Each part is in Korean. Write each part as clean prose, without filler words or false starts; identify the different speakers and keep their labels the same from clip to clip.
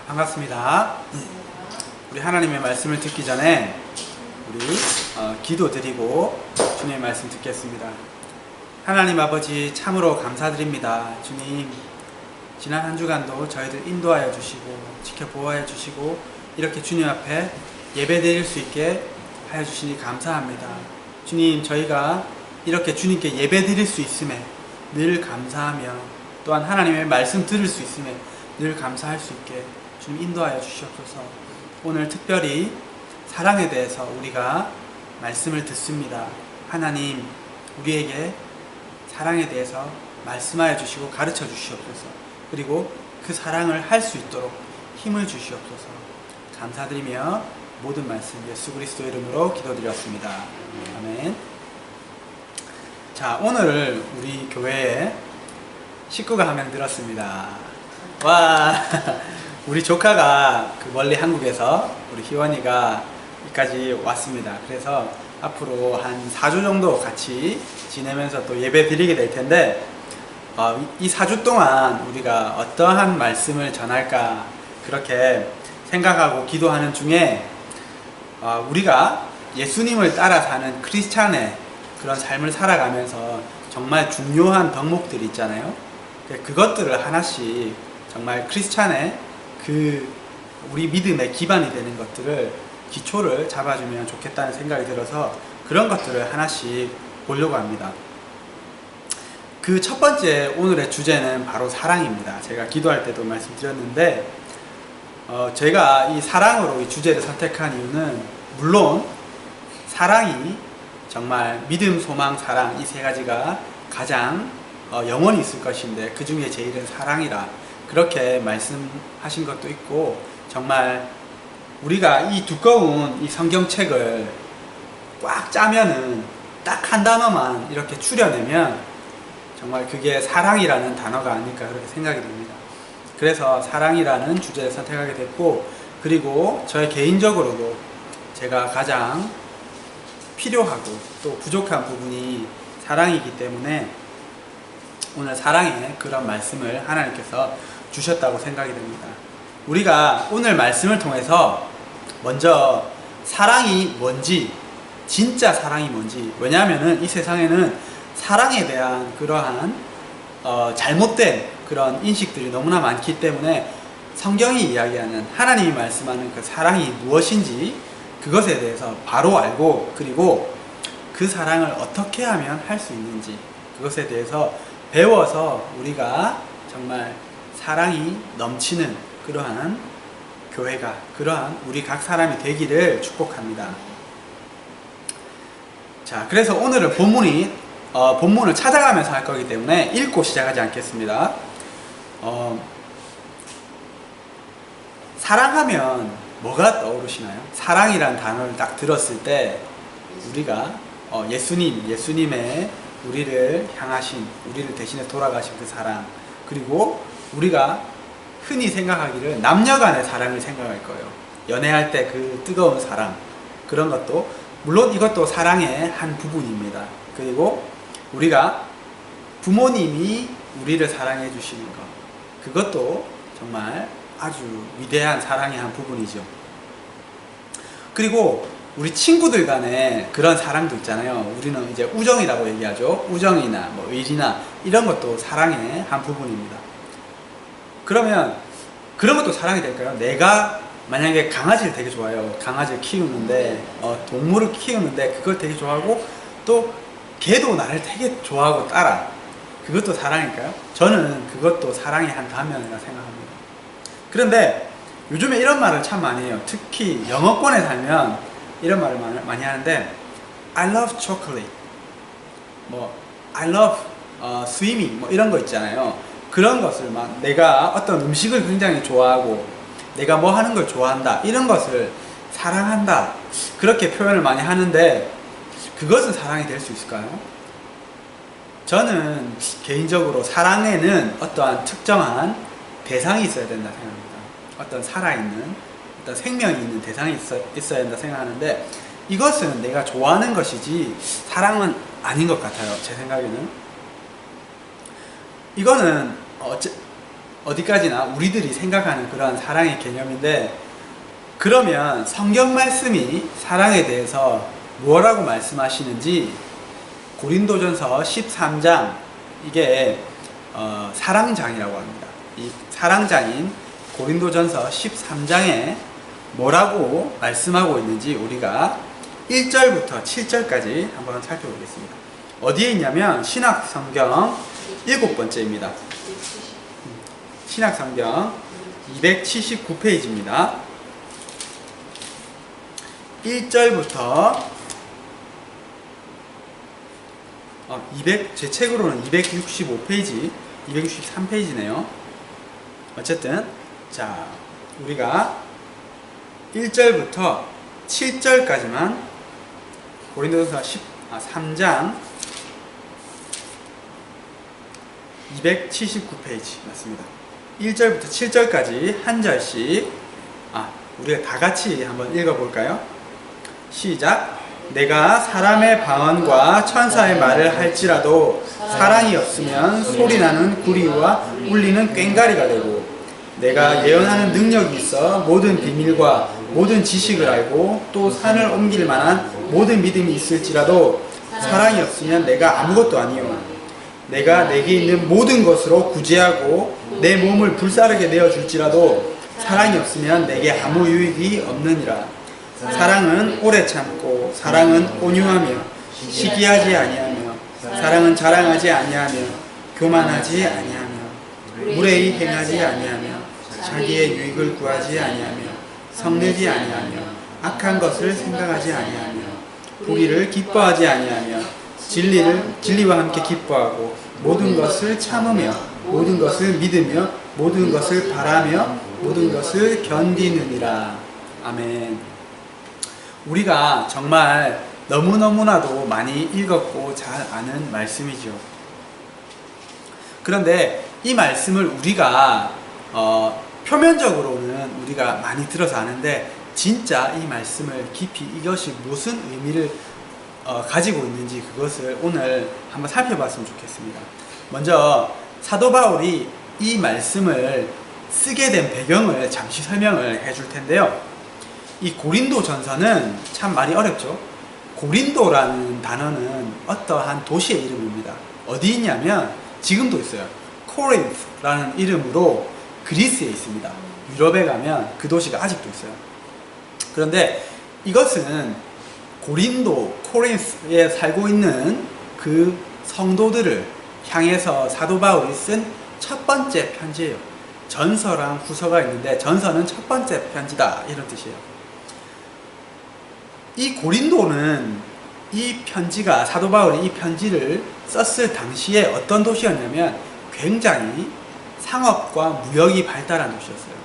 Speaker 1: 반갑습니다. 우리 하나님의 말씀을 듣기 전에 우리 기도 드리고 주님의 말씀 듣겠습니다. 하나님 아버지, 참으로 감사드립니다. 주님, 지난 한 주간도 저희들 인도하여 주시고 지켜보호해 주시고 이렇게 주님 앞에 예배 드릴 수 있게 하여 주시니 감사합니다. 주님, 저희가 이렇게 주님께 예배 드릴 수 있음에 늘 감사하며 또한 하나님의 말씀 들을 수 있음에 늘 감사할 수 있게 주님 인도하여 주시옵소서. 오늘 특별히 사랑에 대해서 우리가 말씀을 듣습니다. 하나님, 우리에게 사랑에 대해서 말씀하여 주시고 가르쳐 주시옵소서. 그리고 그 사랑을 할 수 있도록 힘을 주시옵소서. 감사드리며 모든 말씀 예수 그리스도 이름으로 기도드렸습니다. 아멘. 자, 오늘 우리 교회에 식구가 한 명 늘었습니다. 와, 우리 조카가 멀리 한국에서 우리 희원이가 여기까지 왔습니다. 그래서 앞으로 한 4주 정도 같이 지내면서 또 예배 드리게 될 텐데, 이 4주 동안 우리가 어떠한 말씀을 전할까 그렇게 생각하고 기도하는 중에 우리가 예수님을 따라 사는 크리스찬의 그런 삶을 살아가면서 정말 중요한 덕목들이 있잖아요. 그것들을 하나씩 정말 크리스찬의 우리 믿음의 기반이 되는 것들을 기초를 잡아주면 좋겠다는 생각이 들어서 그런 것들을 하나씩 보려고 합니다. 그 첫 번째 오늘의 주제는 바로 사랑입니다. 제가 기도할 때도 말씀드렸는데 제가 이 사랑으로 이 주제를 선택한 이유는 물론 사랑이 정말 믿음, 소망, 사랑 이 세 가지가 가장 영원히 있을 것인데 그 중에 제일은 사랑이라 그렇게 말씀하신 것도 있고, 정말 우리가 이 두꺼운 이 성경책을 꽉 짜면은 딱 한 단어만 이렇게 추려내면 정말 그게 사랑이라는 단어가 아닐까 그렇게 생각이 됩니다. 그래서 사랑이라는 주제를 선택하게 됐고, 그리고 저의 개인적으로도 제가 가장 필요하고 또 부족한 부분이 사랑이기 때문에 오늘 사랑의 그런 말씀을 하나님께서 주셨다고 생각이 됩니다. 우리가 오늘 말씀을 통해서 먼저 사랑이 뭔지, 진짜 사랑이 뭔지, 왜냐하면 이 세상에는 사랑에 대한 그러한 잘못된 그런 인식들이 너무나 많기 때문에 성경이 이야기하는, 하나님이 말씀하는 그 사랑이 무엇인지 그것에 대해서 바로 알고, 그리고 그 사랑을 어떻게 하면 할 수 있는지 그것에 대해서 배워서 우리가 정말 사랑이 넘치는 그러한 교회가, 그러한 우리 각 사람이 되기를 축복합니다. 자, 그래서 오늘은 본문을 찾아가면서 할 거기 때문에 읽고 시작하지 않겠습니다. 사랑하면 뭐가 떠오르시나요? 사랑이라는 단어를 딱 들었을 때 우리가 예수님의 우리를 향하신, 우리를 대신해 돌아가신 그 사랑, 그리고 우리가 흔히 생각하기를 남녀간의 사랑을 생각할 거예요. 연애할 때 그 뜨거운 사랑, 그런 것도 물론 이것도 사랑의 한 부분입니다. 그리고 우리가 부모님이 우리를 사랑해 주시는 것, 그것도 정말 아주 위대한 사랑의 한 부분이죠. 그리고 우리 친구들 간에 그런 사랑도 있잖아요. 우리는 이제 우정이라고 얘기하죠. 우정이나 뭐 의리나 이런 것도 사랑의 한 부분입니다. 그러면 그런 것도 사랑이 될까요? 내가 만약에 강아지를 되게 좋아해요. 강아지를 키우는데 동물을 키우는데 그걸 되게 좋아하고 또 걔도 나를 되게 좋아하고 따라, 그것도 사랑일까요? 저는 그것도 사랑의 한 단면이라 생각합니다. 그런데 요즘에 이런 말을 참 많이 해요. 특히 영어권에 살면 이런 말을 많이 하는데, I love chocolate, I love swimming, 이런 거 있잖아요. 그런 것을 막 내가 어떤 음식을 굉장히 좋아하고 내가 뭐 하는 걸 좋아한다, 이런 것을 사랑한다, 그렇게 표현을 많이 하는데 그것은 사랑이 될 수 있을까요? 저는 개인적으로 사랑에는 어떠한 특정한 대상이 있어야 된다 생각합니다. 어떤 살아있는, 어떤 생명이 있는 대상이 있어야 된다 생각하는데, 이것은 내가 좋아하는 것이지 사랑은 아닌 것 같아요. 제 생각에는 이거는 어디까지나 우리들이 생각하는 그런 사랑의 개념인데, 그러면 성경 말씀이 사랑에 대해서 뭐라고 말씀하시는지 고린도전서 13장, 이게 사랑장이라고 합니다. 이 사랑장인 고린도전서 13장에 뭐라고 말씀하고 있는지 우리가 1절부터 7절까지 한번 살펴보겠습니다. 어디에 있냐면 신약성경 7번째입니다. 신약성경 279페이지입니다. 1절부터 제 책으로는 265페이지, 263페이지네요. 어쨌든 자, 우리가 1절부터 7절까지만 고린도전서 3장 279페이지 맞습니다. 1절부터 7절까지 한 절씩 우리가 다 같이 한번 읽어볼까요? 시작! 내가 사람의 방언과 천사의 말을 할지라도 사랑이 없으면 소리나는 구리와 울리는 꽹과리가 되고, 내가 예언하는 능력이 있어 모든 비밀과 모든 지식을 알고 또 산을 옮길 만한 모든 믿음이 있을지라도 사랑이 없으면 내가 아무것도 아니요. 내가 내게 있는 모든 것으로 구제하고 내 몸을 불사르게 내어줄지라도 사랑이 없으면 내게 아무 유익이 없느니라. 사랑은 오래 참고, 사랑은 온유하며 시기하지 아니하며, 사랑은 자랑하지 아니하며 교만하지 아니하며 무례히 행하지 아니하며 자기의 유익을 구하지 아니하며 성내지 아니하며 악한 것을 생각하지 아니하며 불의를 기뻐하지 아니하며 진리와 함께 기뻐하고 모든 것을 참으며 모든 것을 믿으며 모든 것을 바라며 모든 것을 견디느니라. 아멘. 우리가 정말 너무너무나도 많이 읽었고 잘 아는 말씀이죠. 그런데 이 말씀을 우리가 표면적으로는 우리가 많이 들어서 아는데, 진짜 이 말씀을 깊이 이것이 무슨 의미를 가지고 있는지 그것을 오늘 한번 살펴봤으면 좋겠습니다. 먼저 사도 바울이 이 말씀을 쓰게 된 배경을 잠시 설명을 해줄 텐데요. 이 고린도 전서는 참 말이 어렵죠. 고린도라는 단어는 어떠한 도시의 이름입니다. 어디 있냐면 지금도 있어요. 코린스라는 이름으로 그리스에 있습니다. 유럽에 가면 그 도시가 아직도 있어요. 그런데 이것은 고린도, 코린스에 살고 있는 그 성도들을 향해서 사도 바울이 쓴 첫 번째 편지예요. 전서랑 후서가 있는데 전서는 첫 번째 편지다, 이런 뜻이에요. 이 고린도는 이 편지가, 사도 바울이 이 편지를 썼을 당시에 어떤 도시였냐면 굉장히 상업과 무역이 발달한 도시였어요.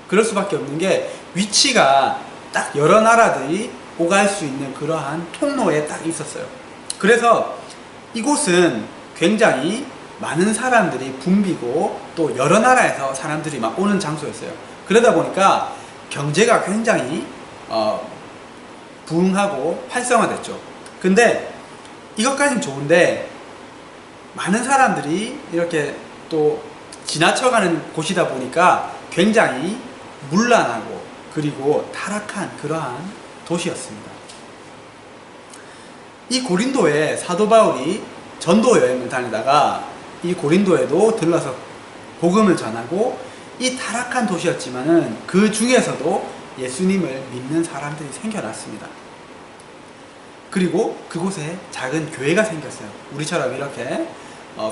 Speaker 1: 그럴 수밖에 없는 게 위치가 딱 여러 나라들이 오갈 수 있는 그러한 통로에 딱 있었어요. 그래서 이곳은 굉장히 많은 사람들이 붐비고 또 여러 나라에서 사람들이 막 오는 장소였어요. 그러다 보니까 경제가 굉장히 부흥하고 활성화됐죠. 근데 이것까지는 좋은데 많은 사람들이 이렇게 또 지나쳐가는 곳이다 보니까 굉장히 문란하고 그리고 타락한 그러한 도시였습니다. 이 고린도에 사도 바울이 전도 여행을 다니다가 이 고린도에도 들러서 복음을 전하고, 이 타락한 도시였지만은 그 중에서도 예수님을 믿는 사람들이 생겨났습니다. 그리고 그곳에 작은 교회가 생겼어요. 우리처럼 이렇게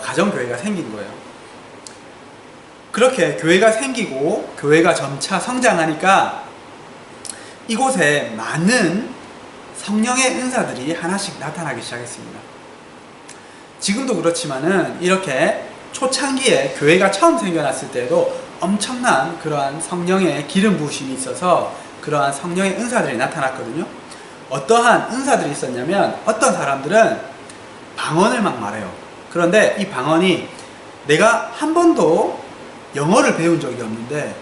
Speaker 1: 가정교회가 생긴 거예요. 그렇게 교회가 생기고 교회가 점차 성장하니까 이곳에 많은 성령의 은사들이 하나씩 나타나기 시작했습니다. 지금도 그렇지만은 이렇게 초창기에 교회가 처음 생겨났을 때에도 엄청난 그러한 성령의 기름 부으심이 있어서 그러한 성령의 은사들이 나타났거든요. 어떠한 은사들이 있었냐면 어떤 사람들은 방언을 막 말해요. 그런데 이 방언이 내가 한 번도 영어를 배운 적이 없는데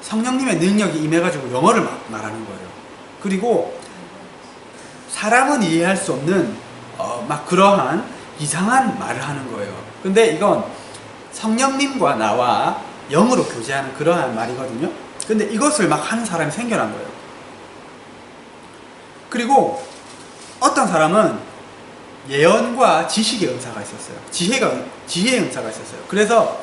Speaker 1: 성령님의 능력이 임해가지고 영어를 막 말하는 거예요. 그리고 사람은 이해할 수 없는 막 그러한 이상한 말을 하는 거예요. 근데 이건 성령님과 나와 영으로 교제하는 그러한 말이거든요. 근데 이것을 막 하는 사람이 생겨난 거예요. 그리고 어떤 사람은 예언과 지식의 은사가 있었어요. 지혜의 은사가 있었어요. 그래서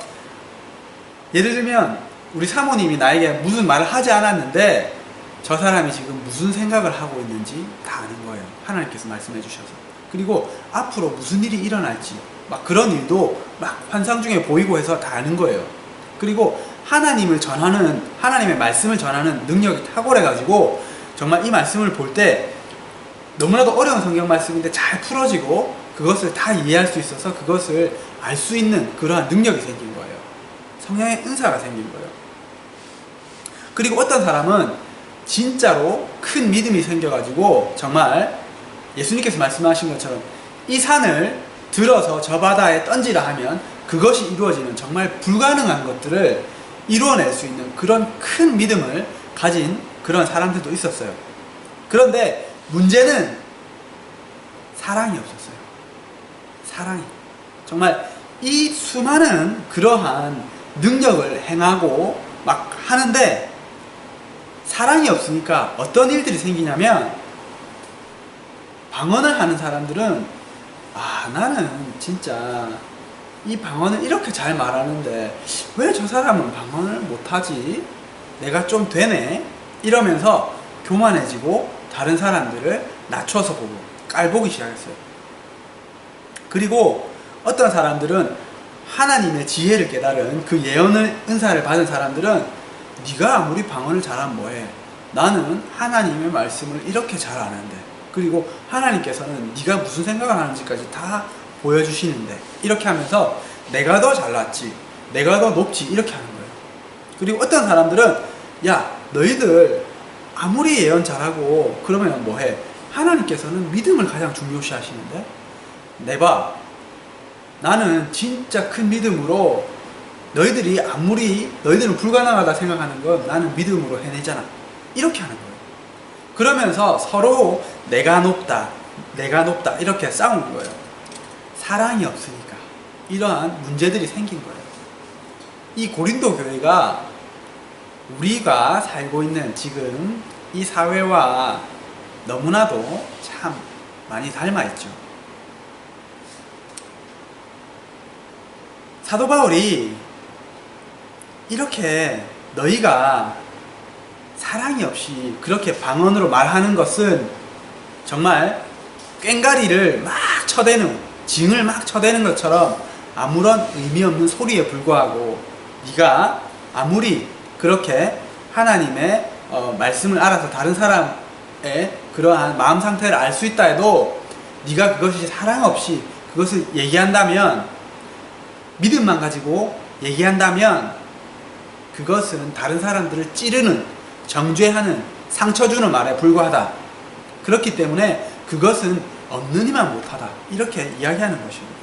Speaker 1: 예를 들면 우리 사모님이 나에게 무슨 말을 하지 않았는데 저 사람이 지금 무슨 생각을 하고 있는지 다 아는 거예요. 하나님께서 말씀해 주셔서. 그리고 앞으로 무슨 일이 일어날지 막 그런 일도 막 환상 중에 보이고 해서 다 아는 거예요. 그리고 하나님의 말씀을 전하는 능력이 탁월해 가지고 정말 이 말씀을 볼 때 너무나도 어려운 성경 말씀인데 잘 풀어지고 그것을 다 이해할 수 있어서 그것을 알 수 있는 그러한 능력이 생긴 거예요. 성령의 은사가 생긴 거예요. 그리고 어떤 사람은 진짜로 큰 믿음이 생겨가지고 정말 예수님께서 말씀하신 것처럼 이 산을 들어서 저 바다에 던지라 하면 그것이 이루어지는 정말 불가능한 것들을 이루어낼 수 있는 그런 큰 믿음을 가진 그런 사람들도 있었어요. 그런데 문제는 사랑이 없었어요. 사랑이. 정말 이 수많은 그러한 능력을 행하고 막 하는데 사랑이 없으니까 어떤 일들이 생기냐면 방언을 하는 사람들은 나는 진짜 이 방언을 이렇게 잘 말하는데 왜 저 사람은 방언을 못하지? 내가 좀 되네? 이러면서 교만해지고 다른 사람들을 낮춰서 보고 깔보기 시작했어요. 그리고 어떤 사람들은 하나님의 지혜를 깨달은 그 예언의 은사를 받은 사람들은 네가 아무리 방언을 잘하면 뭐해? 나는 하나님의 말씀을 이렇게 잘 아는데 그리고 하나님께서는 네가 무슨 생각을 하는지까지 다 보여주시는데 이렇게 하면서 내가 더 잘났지 내가 더 높지 이렇게 하는 거예요. 그리고 어떤 사람들은 야 너희들 아무리 예언 잘하고 그러면 뭐해? 하나님께서는 믿음을 가장 중요시 하시는데 내봐 나는 진짜 큰 믿음으로 너희들은 불가능하다 생각하는 건 나는 믿음으로 해내잖아 이렇게 하는 거예요. 그러면서 서로 내가 높다 이렇게 싸우는 거예요. 사랑이 없으니까 이러한 문제들이 생긴 거예요. 이 고린도 교회가 우리가 살고 있는 지금 이 사회와 너무나도 참 많이 닮아 있죠. 사도 바울이 이렇게 너희가 사랑이 없이 그렇게 방언으로 말하는 것은 정말 꽹가리를 막 쳐대는 징을 막 쳐대는 것처럼 아무런 의미 없는 소리에 불과하고 네가 아무리 그렇게 하나님의 말씀을 알아서 다른 사람의 그러한 마음 상태를 알 수 있다 해도 네가 그것이 사랑 없이 그것을 얘기한다면 믿음만 가지고 얘기한다면 그것은 다른 사람들을 찌르는 정죄하는 상처 주는 말에 불과하다. 그렇기 때문에 그것은 없는 이만 못하다 이렇게 이야기하는 것입니다.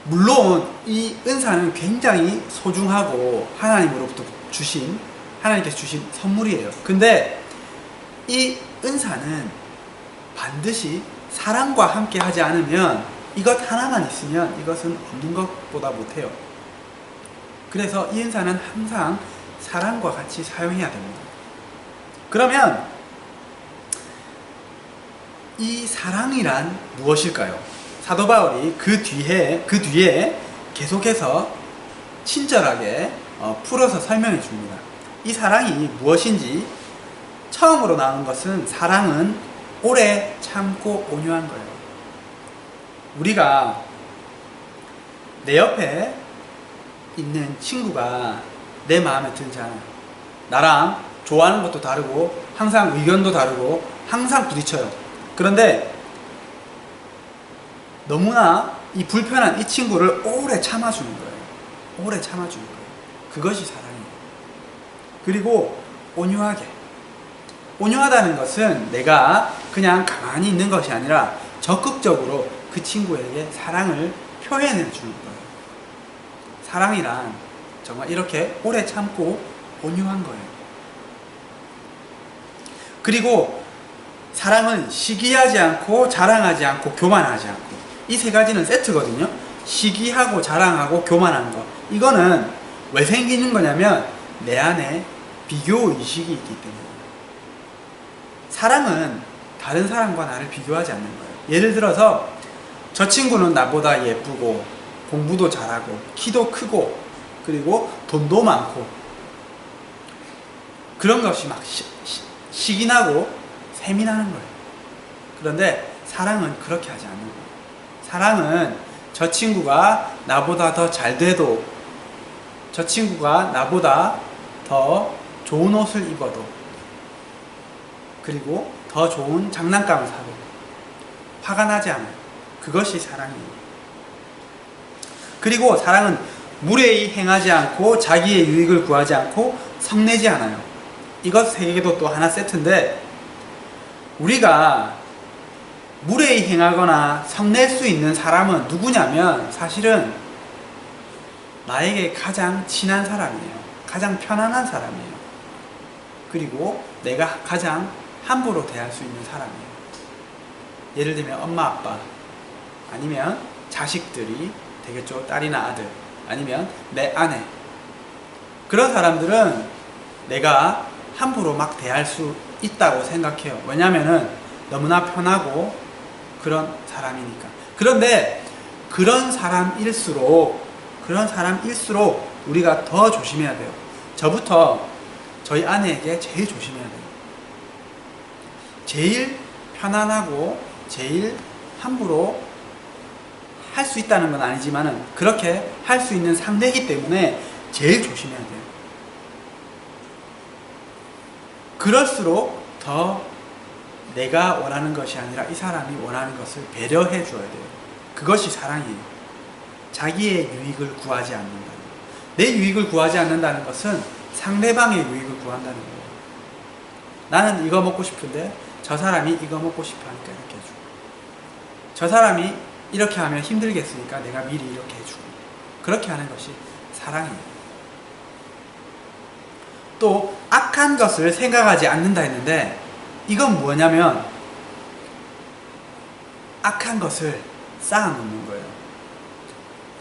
Speaker 1: 물론 이 은사는 굉장히 소중하고 하나님께서 주신 선물이에요. 근데 이 은사는 반드시 사랑과 함께 하지 않으면 이것 하나만 있으면 이것은 없는 것보다 못해요. 그래서 이 은사는 항상 사랑과 같이 사용해야 됩니다. 그러면 이 사랑이란 무엇일까요? 사도 바울이 그 뒤에 계속해서 친절하게 풀어서 설명해 줍니다. 이 사랑이 무엇인지 처음으로 나오는 것은 사랑은 오래 참고 온유한 거예요. 우리가 내 옆에 있는 친구가 내 마음에 들지 않아요. 나랑 좋아하는 것도 다르고 항상 의견도 다르고 항상 부딪혀요. 그런데 너무나 이 불편한 이 친구를 오래 참아주는 거예요. 오래 참아주는 거예요. 그것이 사랑이에요. 그리고 온유하다는 것은 내가 그냥 가만히 있는 것이 아니라 적극적으로 그 친구에게 사랑을 표현해 주는 거예요. 사랑이란 정말 이렇게 오래 참고 온유한 거예요. 그리고 사랑은 시기하지 않고 자랑하지 않고 교만하지 않고 이 세 가지는 세트거든요. 시기하고 자랑하고 교만하는 거, 이거는 왜 생기는 거냐면 내 안에 비교의식이 있기 때문에. 사랑은 다른 사람과 나를 비교하지 않는 거예요. 예를 들어서 저 친구는 나보다 예쁘고 공부도 잘하고 키도 크고 그리고 돈도 많고, 그런 것이 막 시기나고 셈이 나는 거예요. 그런데 사랑은 그렇게 하지 않는 거예요. 사랑은 저 친구가 나보다 더 잘 돼도, 저 친구가 나보다 더 좋은 옷을 입어도, 그리고 더 좋은 장난감을 사도 화가 나지 않아요. 그것이 사랑이에요. 그리고 사랑은 무례히 행하지 않고 자기의 유익을 구하지 않고 성내지 않아요. 이것 세 개도 또 하나 세트인데, 우리가 무례히 행하거나 성낼 수 있는 사람은 누구냐면 사실은 나에게 가장 친한 사람이에요. 가장 편안한 사람이에요. 그리고 내가 가장 함부로 대할 수 있는 사람이에요. 예를 들면 엄마 아빠, 아니면 자식들이 되겠죠. 딸이나 아들, 아니면 내 아내. 그런 사람들은 내가 함부로 막 대할 수 있다고 생각해요. 왜냐면은 너무나 편하고 그런 사람이니까. 그런데 그런 사람일수록 우리가 더 조심해야 돼요. 저부터 저희 아내에게 제일 조심해야 돼요. 제일 편안하고 제일 함부로 할 수 있다는 건 아니지만은 그렇게 할 수 있는 상대이기 때문에 제일 조심해야 돼요. 그럴수록 더 내가 원하는 것이 아니라 이 사람이 원하는 것을 배려해 줘야 돼요. 그것이 사랑이에요. 자기의 유익을 구하지 않는다. 내 유익을 구하지 않는다는 것은 상대방의 유익을 구한다는 거예요. 나는 이거 먹고 싶은데 저 사람이 이거 먹고 싶어 하니까 이렇게 해주고, 저 사람이 이렇게 하면 힘들겠으니까 내가 미리 이렇게 해주고, 그렇게 하는 것이 사랑이에요. 또 악한 것을 생각하지 않는다 했는데, 이건 뭐냐면 악한 것을 쌓아놓는 거예요.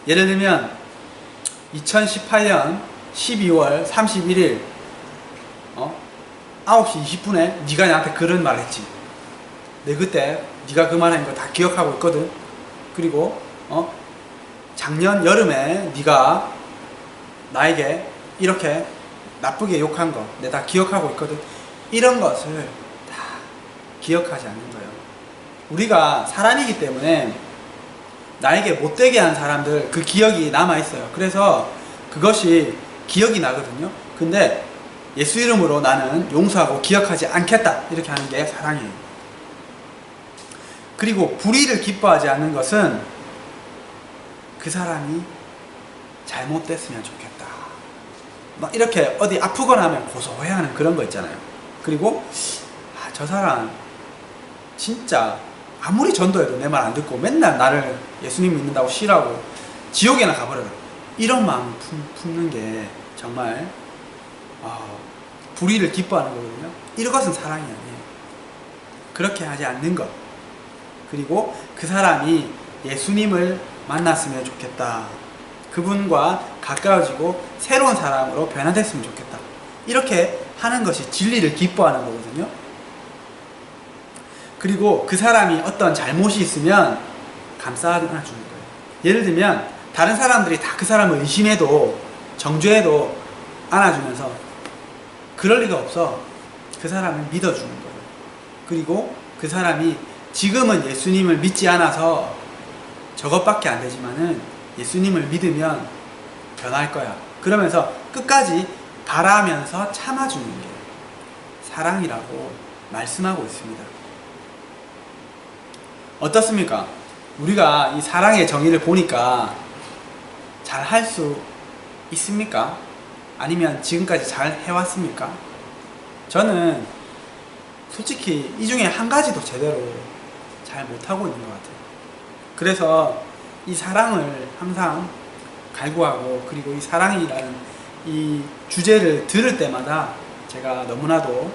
Speaker 1: 예를 들면 2018년 12월 31일 9시 20분에 네가 나한테 그런 말 했지. 내 그때 네가 그 말한 거 다 기억하고 있거든. 그리고 작년 여름에 네가 나에게 이렇게 나쁘게 욕한 거 내가 다 기억하고 있거든. 이런 것을 다 기억하지 않는 거예요. 우리가 사람이기 때문에 나에게 못되게 한 사람들, 그 기억이 남아있어요. 그래서 그것이 기억이 나거든요. 근데 예수 이름으로 나는 용서하고 기억하지 않겠다, 이렇게 하는 게 사랑이에요. 그리고 불의를 기뻐하지 않는 것은 그 사람이 잘못됐으면 좋겠다, 막 이렇게 어디 아프거나 하면 고소해하는 그런 거 있잖아요. 그리고 저 사람 진짜 아무리 전도해도 내 말 안 듣고 맨날 나를 예수님 믿는다고 싫어하고 지옥에나 가버려라, 이런 마음을 품는 게 정말 불의를 기뻐하는 거거든요. 이것은 사랑이 아니에요. 그렇게 하지 않는 것. 그리고 그 사람이 예수님을 만났으면 좋겠다, 그분과 가까워지고 새로운 사람으로 변화됐으면 좋겠다, 이렇게 하는 것이 진리를 기뻐하는 거거든요. 그리고 그 사람이 어떤 잘못이 있으면 감싸 안아주는 거예요. 예를 들면 다른 사람들이 다 그 사람을 의심해도 정죄해도 안아주면서 그럴 리가 없어, 그 사람을 믿어주는 거예요. 그리고 그 사람이 지금은 예수님을 믿지 않아서 저것밖에 안 되지만은 예수님을 믿으면 변할 거야, 그러면서 끝까지 바라면서 참아주는 게 사랑이라고 말씀하고 있습니다. 어떻습니까? 우리가 이 사랑의 정의를 보니까 잘 할 수 있습니까? 아니면 지금까지 잘 해왔습니까? 저는 솔직히 이 중에 한 가지도 제대로 잘 못하고 있는 것 같아요. 그래서 이 사랑을 항상 갈구하고, 그리고 이 사랑이라는 이 주제를 들을 때마다 제가 너무나도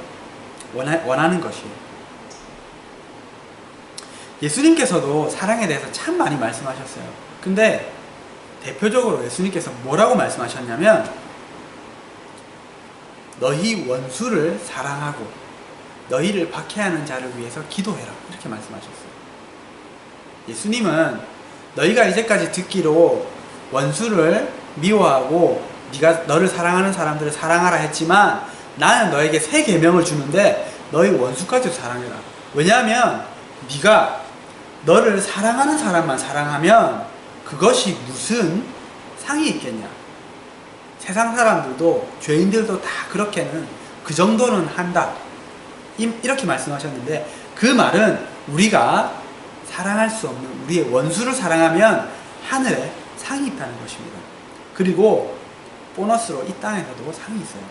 Speaker 1: 원하는 것이에요. 예수님께서도 사랑에 대해서 참 많이 말씀하셨어요. 근데 대표적으로 예수님께서 뭐라고 말씀하셨냐면 너희 원수를 사랑하고 너희를 박해하는 자를 위해서 기도해라 이렇게 말씀하셨어요. 예수님은 너희가 이제까지 듣기로 원수를 미워하고 네가 너를 사랑하는 사람들을 사랑하라 했지만 나는 너에게 새 계명을 주는데 너희 원수까지도 사랑해라. 왜냐하면 네가 너를 사랑하는 사람만 사랑하면 그것이 무슨 상이 있겠냐. 세상 사람들도 죄인들도 다 그렇게는 그 정도는 한다 이렇게 말씀하셨는데 그 말은 우리가 사랑할 수 없는 우리의 원수를 사랑하면 하늘에 상이 있다는 것입니다. 그리고 보너스로 이 땅에서도 상이 있어요.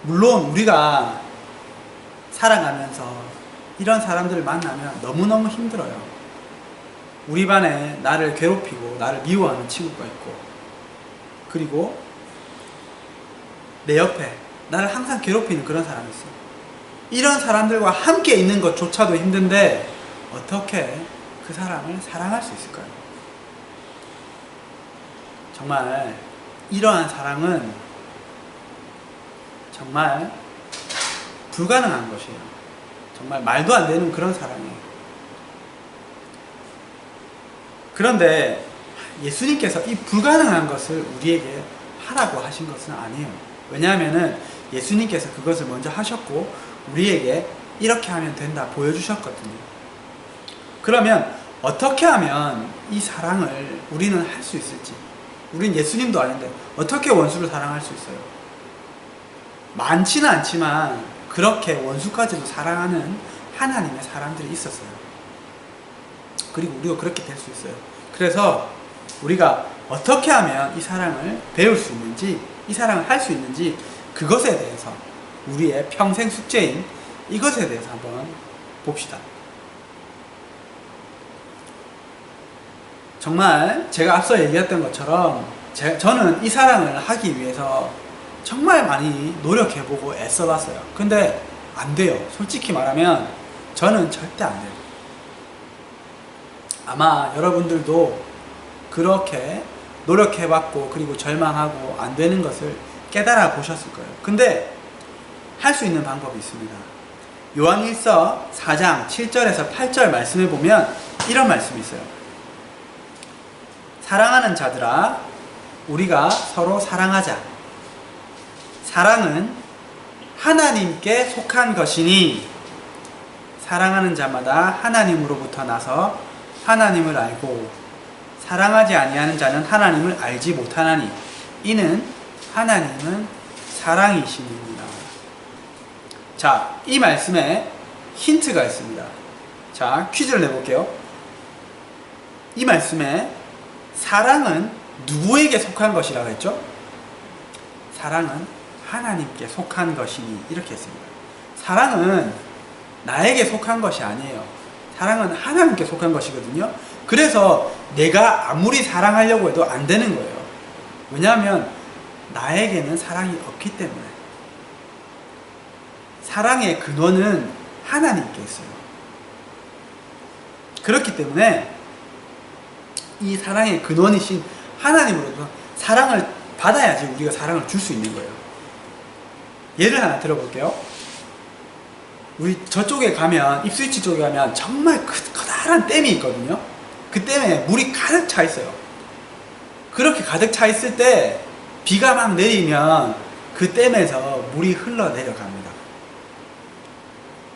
Speaker 1: 물론 우리가 살아가면서 이런 사람들을 만나면 너무너무 힘들어요. 우리 반에 나를 괴롭히고 나를 미워하는 친구가 있고 그리고 내 옆에 나를 항상 괴롭히는 그런 사람이 있어요. 이런 사람들과 함께 있는 것조차도 힘든데 어떻게 그 사람을 사랑할 수 있을까요? 정말 이러한 사랑은 정말 불가능한 것이에요. 정말 말도 안 되는 그런 사랑이에요. 그런데 예수님께서 이 불가능한 것을 우리에게 하라고 하신 것은 아니에요. 왜냐하면 예수님께서 그것을 먼저 하셨고 우리에게 이렇게 하면 된다 보여주셨거든요. 그러면 어떻게 하면 이 사랑을 우리는 할 수 있을지, 우린 예수님도 아닌데 어떻게 원수를 사랑할 수 있어요? 많지는 않지만 그렇게 원수까지도 사랑하는 하나님의 사람들이 있었어요. 그리고 우리가 그렇게 될 수 있어요. 그래서 우리가 어떻게 하면 이 사랑을 배울 수 있는지, 이 사랑을 할 수 있는지, 그것에 대해서 우리의 평생 숙제인 이것에 대해서 한번 봅시다. 정말 제가 앞서 얘기했던 것처럼 저는 이 사랑을 하기 위해서 정말 많이 노력해보고 애써봤어요. 근데 안 돼요. 솔직히 말하면 저는 절대 안 돼요. 아마 여러분들도 그렇게 노력해봤고 그리고 절망하고 안 되는 것을 깨달아 보셨을 거예요. 근데 할 수 있는 방법이 있습니다. 요한일서 4장 7절에서 8절 말씀을 보면 이런 말씀이 있어요. 사랑하는 자들아, 우리가 서로 사랑하자. 사랑은 하나님께 속한 것이니 사랑하는 자마다 하나님으로부터 나서 하나님을 알고 사랑하지 아니하는 자는 하나님을 알지 못하나니 이는 하나님은 사랑이시니라. 자, 이 말씀에 힌트가 있습니다. 자, 퀴즈를 내볼게요. 이 말씀에 사랑은 누구에게 속한 것이라고 했죠? 사랑은 하나님께 속한 것이니 이렇게 했습니다. 사랑은 나에게 속한 것이 아니에요. 사랑은 하나님께 속한 것이거든요. 그래서 내가 아무리 사랑하려고 해도 안 되는 거예요. 왜냐하면 나에게는 사랑이 없기 때문에. 사랑의 근원은 하나님께 있어요. 그렇기 때문에 이 사랑의 근원이신 하나님으로부터 사랑을 받아야지 우리가 사랑을 줄 수 있는 거예요. 예를 하나 들어볼게요. 우리 저쪽에 가면, 입스위치 쪽에 가면 정말 커다란 댐이 있거든요. 그 댐에 물이 가득 차 있어요. 그렇게 가득 차 있을 때 비가 막 내리면 그 댐에서 물이 흘러내려갑니다.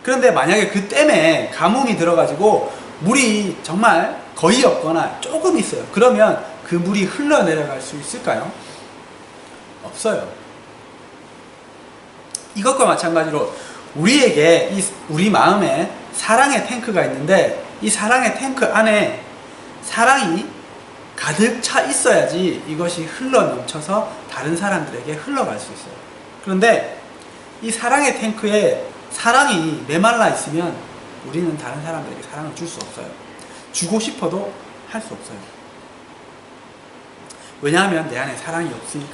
Speaker 1: 그런데 만약에 그 댐에 가뭄이 들어가지고 물이 정말 거의 없거나 조금 있어요. 그러면 그 물이 흘러내려갈 수 있을까요? 없어요. 이것과 마찬가지로 우리에게 우리 마음에 사랑의 탱크가 있는데 이 사랑의 탱크 안에 사랑이 가득 차 있어야지 이것이 흘러넘쳐서 다른 사람들에게 흘러갈 수 있어요. 그런데 이 사랑의 탱크에 사랑이 메말라 있으면 우리는 다른 사람들에게 사랑을 줄 수 없어요. 주고 싶어도 할 수 없어요. 왜냐하면 내 안에 사랑이 없으니까.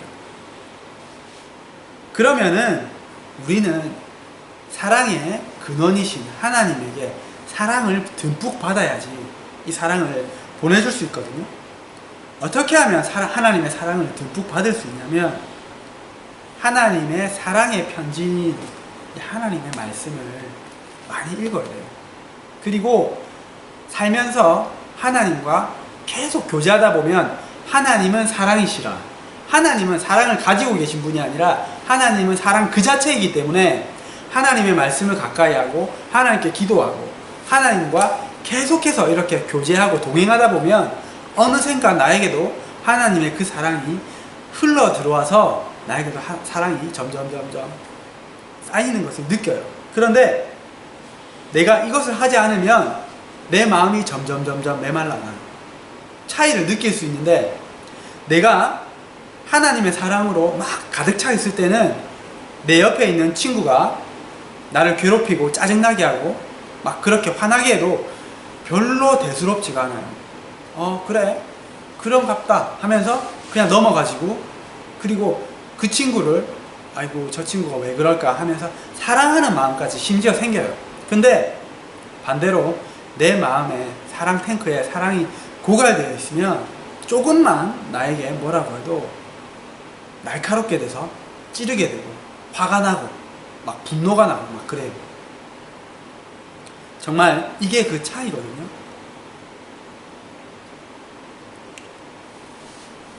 Speaker 1: 그러면은 우리는 사랑의 근원이신 하나님에게 사랑을 듬뿍 받아야지 이 사랑을 보내줄 수 있거든요. 어떻게 하면 하나님의 사랑을 듬뿍 받을 수 있냐면 하나님의 사랑의 편지인 하나님의 말씀을 많이 읽어야 돼요. 그리고 살면서 하나님과 계속 교제하다 보면 하나님은 사랑이시라, 하나님은 사랑을 가지고 계신 분이 아니라 하나님은 사랑 그 자체이기 때문에 하나님의 말씀을 가까이 하고 하나님께 기도하고 하나님과 계속해서 이렇게 교제하고 동행하다 보면 어느샌가 나에게도 하나님의 그 사랑이 흘러 들어와서 나에게도 사랑이 점점 쌓이는 것을 느껴요. 그런데 내가 이것을 하지 않으면 내 마음이 점점 메말라요. 차이를 느낄 수 있는데, 내가 하나님의 사랑으로 막 가득 차 있을 때는 내 옆에 있는 친구가 나를 괴롭히고 짜증나게 하고 막 그렇게 화나게 해도 별로 대수롭지가 않아요. 그래 그런갑다 하면서 그냥 넘어가지고, 그리고 그 친구를 아이고 저 친구가 왜 그럴까 하면서 사랑하는 마음까지 심지어 생겨요. 근데 반대로 내 마음에 사랑 탱크에 사랑이 고갈되어 있으면 조금만 나에게 뭐라고 해도 날카롭게 돼서 찌르게 되고 화가 나고 막 분노가 나고 막 그래요. 정말 이게 그 차이거든요.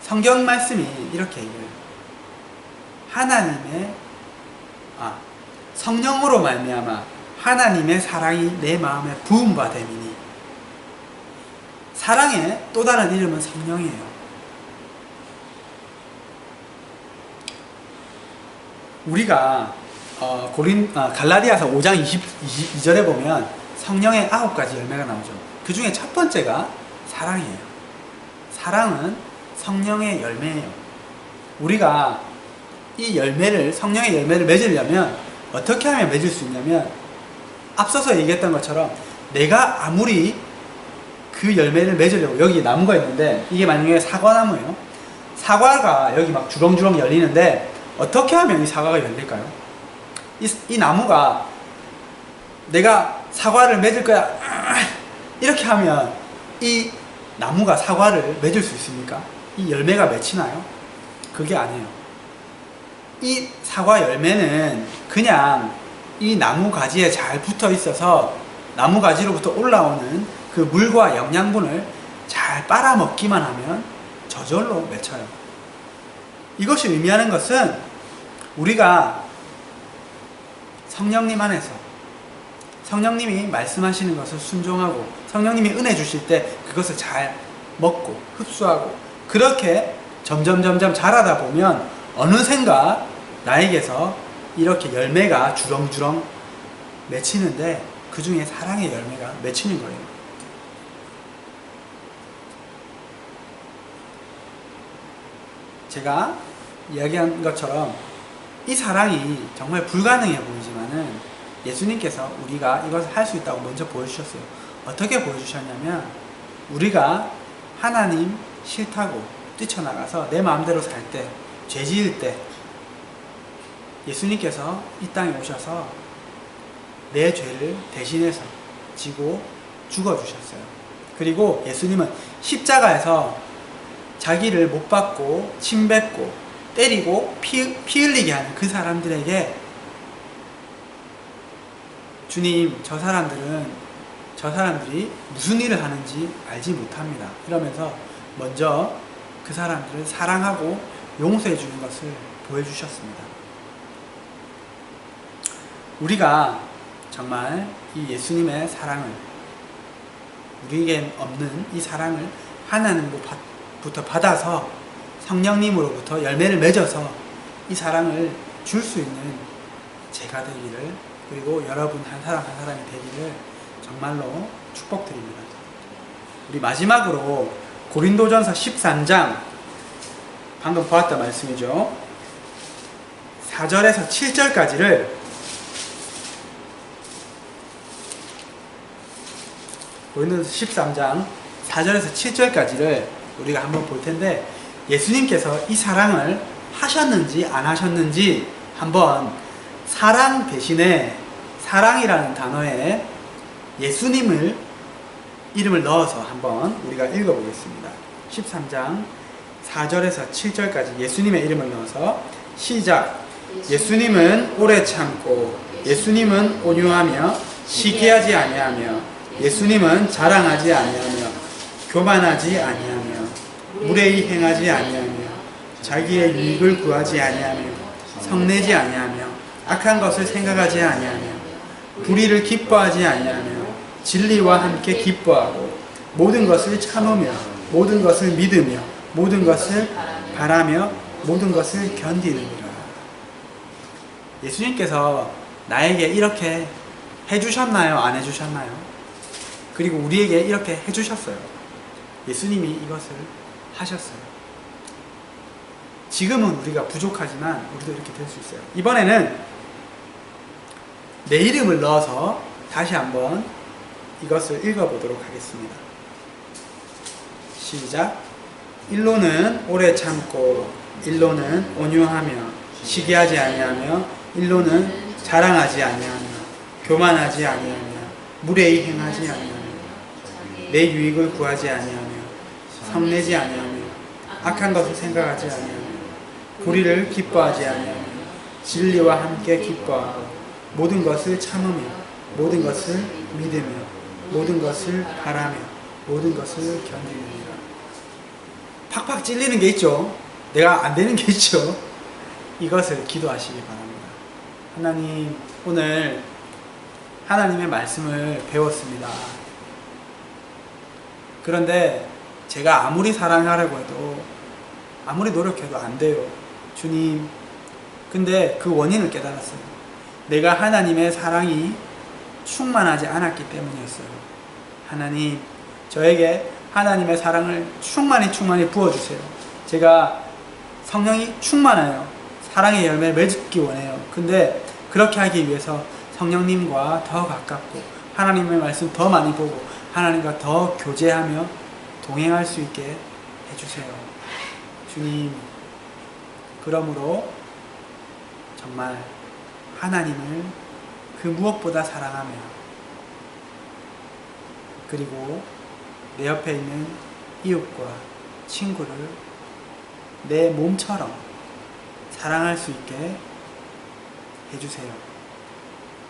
Speaker 1: 성경 말씀이 이렇게 얘기해요. 하나님의 성령으로 말미암아 하나님의 사랑이 내 마음에 부은 바 됨이니. 사랑의 또 다른 이름은 성령이에요. 우리가 갈라디아서 5장 22절에 보면 성령의 9가지 열매가 나오죠. 그 중에 첫 번째가 사랑이에요. 사랑은 성령의 열매예요. 우리가 이 열매를, 성령의 열매를 맺으려면 어떻게 하면 맺을 수 있냐면, 앞서서 얘기했던 것처럼 내가 아무리 그 열매를 맺으려고, 여기 나무가 있는데 이게 만약에 사과나무예요. 사과가 여기 막 주렁주렁 열리는데 어떻게 하면 이 사과가 열릴까요? 이 나무가 내가 사과를 맺을 거야 이렇게 하면 이 나무가 사과를 맺을 수 있습니까? 이 열매가 맺히나요? 그게 아니에요. 이 사과 열매는 그냥 이 나무 가지에 잘 붙어 있어서 나무 가지로부터 올라오는 그 물과 영양분을 잘 빨아먹기만 하면 저절로 맺혀요. 이것이 의미하는 것은 우리가 성령님 안에서 성령님이 말씀하시는 것을 순종하고 성령님이 은혜 주실 때 그것을 잘 먹고 흡수하고 그렇게 점점 자라다 보면 어느샌가 나에게서 이렇게 열매가 주렁주렁 맺히는데 그 중에 사랑의 열매가 맺히는 거예요. 제가 이야기한 것처럼 이 사랑이 정말 불가능해 보이지만은 예수님께서 우리가 이것을 할 수 있다고 먼저 보여주셨어요. 어떻게 보여주셨냐면, 우리가 하나님 싫다고 뛰쳐나가서 내 마음대로 살 때, 죄 지을 때 예수님께서 이 땅에 오셔서 내 죄를 대신해서 지고 죽어주셨어요. 그리고 예수님은 십자가에서 자기를 못 박고 침뱉고 때리고 피 흘리게 하는 그 사람들에게, 주님 저 사람들이 무슨 일을 하는지 알지 못합니다 이러면서 먼저 그 사람들을 사랑하고 용서해 주는 것을 보여주셨습니다. 우리가 정말 이 예수님의 사랑을, 우리에겐 없는 이 사랑을 하나님부터 받아서 성령님으로부터 열매를 맺어서 이 사랑을 줄 수 있는 제가 되기를, 그리고 여러분 한 사람 한 사람이 되기를 정말로 축복드립니다. 우리 마지막으로 고린도전서 13장, 방금 보았던 말씀이죠. 4절에서 7절까지를 고린도전서 13장 4절에서 7절까지를 우리가 한번 볼 텐데, 예수님께서 이 사랑을 하셨는지 안 하셨는지 한번 사랑 대신에, 사랑이라는 단어에 예수님을 이름을 넣어서 한번 우리가 읽어보겠습니다. 13장 4절에서 7절까지 예수님의 이름을 넣어서 시작. 예수님은 오래 참고 예수님은 온유하며 시기하지 아니하며 예수님은 자랑하지 아니하며 교만하지 아니하며 무례히 행하지 아니하며 자기의 유익을 구하지 아니하며 성내지 아니하며 악한 것을 생각하지 아니하며 불의를 기뻐하지 아니하며 진리와 함께 기뻐하고 모든 것을 참으며 모든 것을 믿으며 모든 것을 바라며 모든 것을 견디느니라. 예수님께서 나에게 이렇게 해주셨나요? 안 해주셨나요? 그리고 우리에게 이렇게 해주셨어요. 예수님이 이것을 하셨어요. 지금은 우리가 부족하지만 우리도 이렇게 될 수 있어요. 이번에는 내 이름을 넣어서 다시 한번 이것을 읽어보도록 하겠습니다. 시작. 일로는 오래 참고 일로는 온유하며 시기하지 아니하며 일로는 자랑하지 아니하며 교만하지 아니하며 무례히 행하지 아니하며 내 유익을 구하지 아니하며 성내지 아니하며 악한 것을 생각하지 아니하며 불의를 기뻐하지 아니하며 진리와 함께 기뻐하고 모든 것을 참으며 모든 것을 믿으며 모든 것을 바라며 모든 것을 견디느니라. 팍팍 찔리는 게 있죠. 내가 안 되는 게 있죠. 이것을 기도하시기 바랍니다. 하나님, 오늘 하나님의 말씀을 배웠습니다. 그런데 제가 아무리 사랑하려고 해도 아무리 노력해도 안 돼요. 주님, 근데 그 원인을 깨달았어요. 내가 하나님의 사랑이 충만하지 않았기 때문이었어요. 하나님, 저에게 하나님의 사랑을 충만히 부어주세요. 제가 성령이 충만해요. 사랑의 열매를 맺기 원해요. 근데 그렇게 하기 위해서 성령님과 더 가깝고 하나님의 말씀 더 많이 보고 하나님과 더 교제하며 동행할 수 있게 해주세요. 주님, 그러므로 정말 하나님을 그 무엇보다 사랑하며 그리고 내 옆에 있는 이웃과 친구를 내 몸처럼 사랑할 수 있게 해주세요.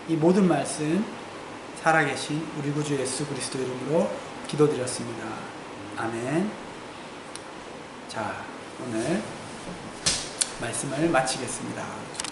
Speaker 1: 이 모든 말씀 살아계신 우리 구주 예수 그리스도 이름으로 기도드렸습니다. 아멘. 자, 오늘 말씀을 마치겠습니다.